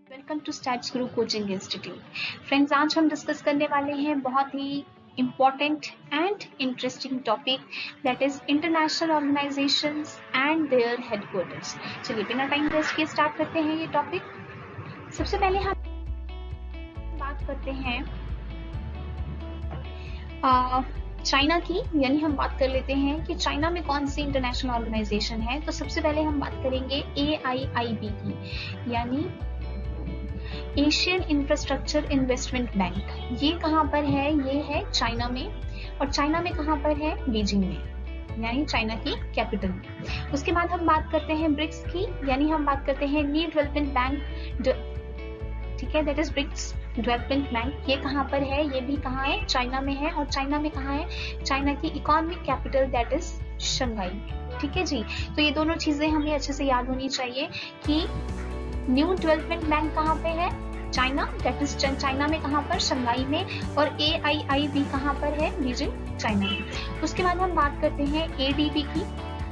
Welcome to Stats Guru coaching institute. Friends, आज हम discuss करने वाले हैं बहुत ही important and interesting topic that is international organisations and their headquarters. चलिए बिना टाइम वेस्ट किए स्टार्ट करते हैं ये टॉपिक। सबसे पहले हम बात करते हैं चाइना की, यानी हम बात कर लेते हैं कि चाइना में कौन सी इंटरनेशनल ऑर्गेनाइजेशन है। तो सबसे पहले हम बात करेंगे AIIB की, यानी एशियन इंफ्रास्ट्रक्चर इन्वेस्टमेंट बैंक। ये कहाँ पर है? ये है चाइना में, और चाइना में कहाँ पर है? बीजिंग में, यानी चाइना की कैपिटल में। उसके बाद हम बात करते हैं ब्रिक्स की, यानी हम बात करते हैं न्यू डेवलपमेंट बैंक, ठीक है, that is BRICS development bank. ये कहाँ पर है? ये भी कहाँ है? चाइना में है। और चाइना में कहाँ है? चाइना की economic capital that is Shanghai. ठीक है जी, तो ये दोनों चीजें हमें अच्छे से याद होनी चाहिए कि न्यू डेवलपमेंट बैंक कहाँ पे है? चाइना, दैट इज चाइना में कहाँ पर? शंघाई में। और AIIB कहाँ पर है? बीजिंग, चाइना में। उसके बाद हम बात करते हैं ADB की।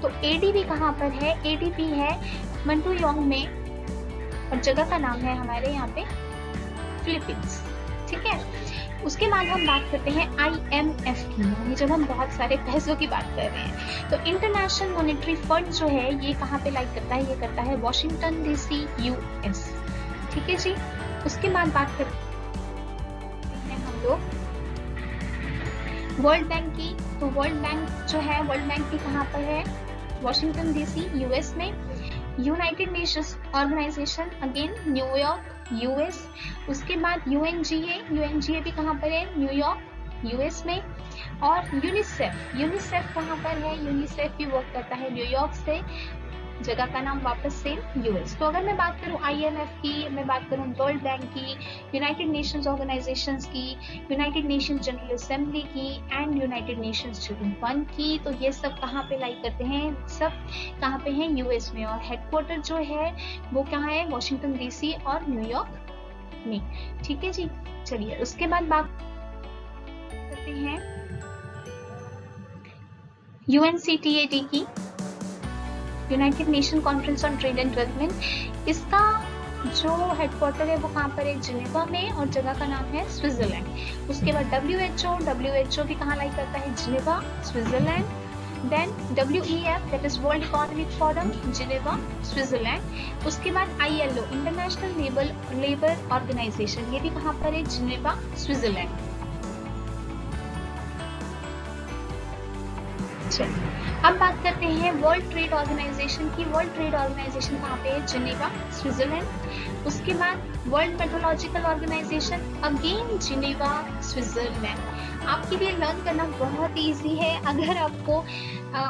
तो ADB कहाँ पर है? ADB है मंटुयोंग में, और जगह का नाम है हमारे यहाँ पे फिलीपींस। ठीक है, उसके बाद हम बात करते हैं IMF की, यानी जब हम बहुत सारे पैसों की बात कर रहे हैं। तो इंटरनेशनल मॉनेटरी फंड जो है ये कहाँ पे लाइक करता है? ये करता है वॉशिंगटन DC, US। ठीक है जी, उसके बाद बात करते हैं हम लोग वर्ल्ड बैंक की। तो वर्ल्ड बैंक जो है, वर्ल्ड बैंक की कहाँ पर है? वॉशिंगटन DC, US में। यूनाइटेड नेशंस ऑर्गेनाइजेशन अगेन न्यूयॉर्क, US। उसके बाद UNGA भी कहाँ पर है? न्यूयॉर्क, US में। और यूनिसेफ कहाँ पर है? यूनिसेफ भी वर्क करता है न्यूयॉर्क से, जगह का नाम वापस से US। तो अगर मैं बात करूं IMF की, मैं बात करूं वर्ल्ड बैंक की, यूनाइटेड नेशंस ऑर्गेनाइजेशंस की, यूनाइटेड नेशंस जनरल असेंबली की and United Nations children fund की, तो ये सब कहाँ पे लाइक करते हैं? सब कहाँ पे हैं? US में। और हेडक्वार्टर जो है वो कहाँ है? वॉशिंगटन DC और न्यूयॉर्क में। ठीक है जी, चलिए उसके बाद बात करते हैं UNCTAD की, United nation conference on trade and Development. इसका जो हेडक्वार्टर है वो कहाँ पर है? जिनेवा में, और जगह का नाम है स्विट्जरलैंड। उसके बाद WHO भी कहाँ लाइक करता है? Geneva, Switzerland. Then WEF that is World Economic Forum, Geneva, Switzerland. उसके बाद ILO इंटरनेशनल लेबर ऑर्गेनाइजेशन, ये भी कहाँ पर है? Geneva, Switzerland. चलिए अब बात करते हैं वर्ल्ड ट्रेड ऑर्गेनाइजेशन की। वर्ल्ड ट्रेड ऑर्गेनाइजेशन कहाँ पे है? Geneva, Switzerland. उसके बाद World Metrological Organization again Geneva, Switzerland. आपके लिए लर्न करना बहुत इजी है अगर आपको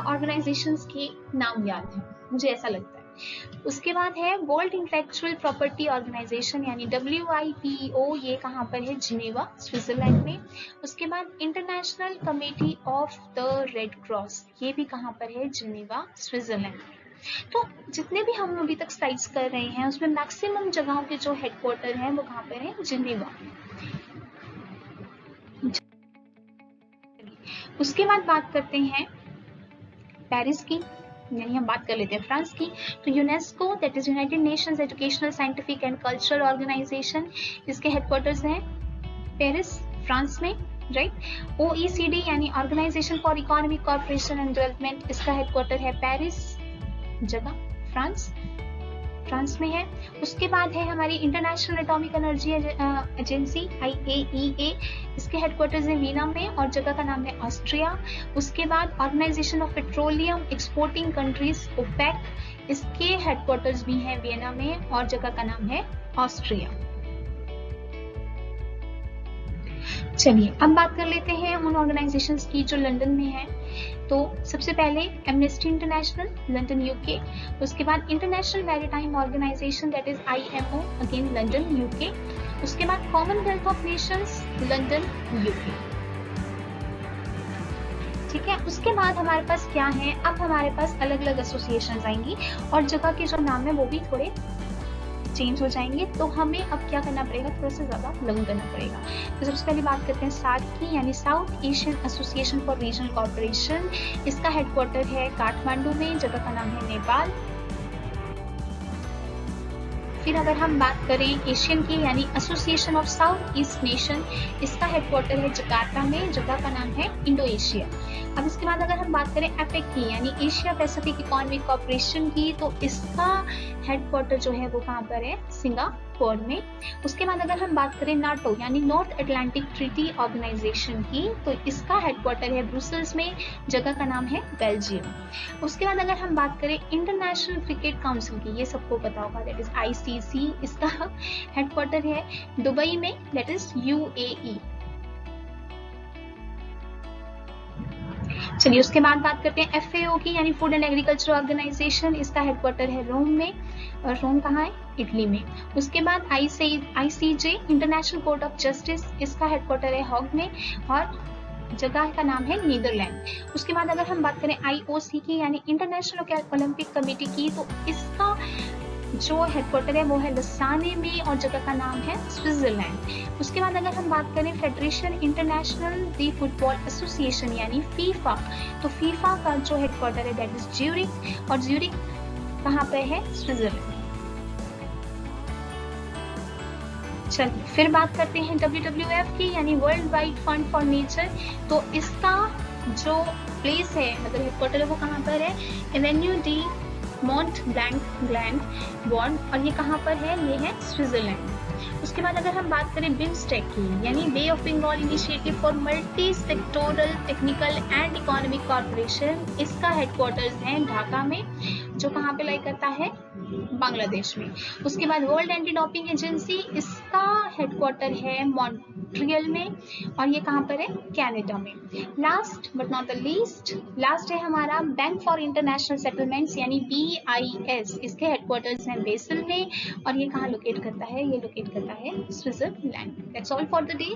ऑर्गेनाइजेशंस के नाम याद है, मुझे ऐसा लगता है। उसके बाद है वर्ल्ड इंटेलेक्चुअल प्रॉपर्टी ऑर्गेनाइजेशन, यानी WIPO, ये कहाँ पर है? जिनेवा, स्विट्जरलैंड में। उसके बाद international committee of the red cross, ये भी कहाँ पर है? जिनेवा, स्विट्जरलैंड में। तो जितने भी हम अभी तक स्लाइड्स कर रहे हैं उसमें मैक्सिमम जगहों के जो हेडक्वार्टर हैं वो कहाँ पर है? जिनेवा। उसके बाद बात करते हैं पेरिस की, यानी हम बात कर लेते हैं फ्रांस की। तो UNESCO that is United Nations Educational, Scientific and Cultural Organization, इसके हेडक्वार्टर्स हैं पेरिस, फ्रांस में, राइट। OECD यानी Organization for Economic Cooperation and Development, इसका हेडक्वार्टर है पेरिस, जगह फ्रांस में है। उसके बाद है हमारी International Atomic Energy Agency IAEA, इसके हेडक्वार्टर्स है वीना में, और जगह का नाम है ऑस्ट्रिया। उसके बाद Organization of Petroleum Exporting Countries OPEC, इसके हेडक्वार्टर्स भी हैं वियना में, और जगह का नाम है ऑस्ट्रिया। चलिए अब बात कर लेते हैं उन ऑर्गेनाइजेशंस की जो लंदन में है। तो सबसे पहले एमनेस्टी इंटरनेशनल, लंदन, UK। उसके बाद International Maritime Organization that is IMO, again London, UK। उसके बाद Commonwealth of Nations, London, UK। ठीक है, उसके बाद हमारे पास क्या है? अब हमारे पास अलग अलग एसोसिएशन आएंगी और जगह के जो नाम है वो भी थोड़े चेंज हो जाएंगे। तो हमें अब क्या करना पड़ेगा? थोड़ा सा ज्यादा लर्न करना पड़ेगा। तो सबसे पहले बात करते हैं SAARC की, यानी south Asian association for regional cooperation. इसका हेडक्वार्टर है काठमांडू में, जगह का नाम है नेपाल। फिर अगर हम बात करें एशियन की यानी association of south east nation, इसका हेडक्वार्टर है जकार्ता में, जगह का नाम है इंडो एशिया। अब इसके बाद अगर हम बात करें एपेक की यानी एशिया पैसिफिक इकोनॉमिक कॉर्पोरेशन की, तो इसका हेडक्वार्टर जो है वो कहाँ पर है, सिंगापुर में। उसके बाद अगर हम बात करें नाटो यानी नॉर्थ अटलांटिक ट्रीटी ऑर्गेनाइजेशन की, तो इसका हेडक्वार्टर है ब्रुसेल्स में, जगह का नाम है बेल्जियम। उसके बाद अगर हम बात करें इंटरनेशनल क्रिकेट काउंसिल की, ये सबको पता होगा, दैट इज ICC, इसका हेडक्वार्टर है दुबई में, दैट इज UAE। चलिए उसके बाद बात करते हैं FAO की यानी फूड एंड एग्रीकल्चर ऑर्गेनाइजेशन, इसका हेडक्वार्टर है रोम में, और रोम कहाँ है, इटली में। उसके बाद ICJ international court of justice, इसका हेडक्वार्टर है हॉग में, और जगह का नाम है नीदरलैंड। उसके बाद अगर हम बात करें IOC की यानी इंटरनेशनल ओलंपिक कमेटी की, तो इसका जो हेडक्वार्टर है वो है लसाने में, और जगह का नाम है स्विट्जरलैंड। उसके बाद अगर हम बात करें फेडरेशन इंटरनेशनल दी फुटबॉल एसोसिएशन यानी फीफा, तो फीफा का जो हेडक्वार्टर है दैट इज ज्यूरिक, और ज्यूरिक कहाँ पे है, स्विट्जरलैंड। चलिए फिर बात करते हैं WWF की यानी world wide fund for nature, तो इसका जो प्लेस है मतलब हेडक्वार्टर है वो कहाँ पर है, Avenue D मॉन्ट blank gland bond, और ये कहाँ पर है, ये है स्विट्जरलैंड। उसके बाद अगर हम बात करें बिम्स्टेक की यानी bay of Bengal initiative for multi sectoral technical and economic corporation, इसका हेडक्वार्टर्स है ढाका में, जो कहाँ पे लाई करता है, बांग्लादेश में। उसके बाद वर्ल्ड एंटी डोपिंग एजेंसी, इसका हेडक्वार्टर है मॉन्ट्रियल में, और ये कहाँ पर है, कनाडा में। Last but not the least, last है हमारा बैंक फॉर इंटरनेशनल सेटलमेंट्स यानी BIS, इसके हेडक्वार्टर्स हैं बेसल में, और ये कहाँ लोकेट करता है, ये लोकेट करता है Switzerland. That's all for the day.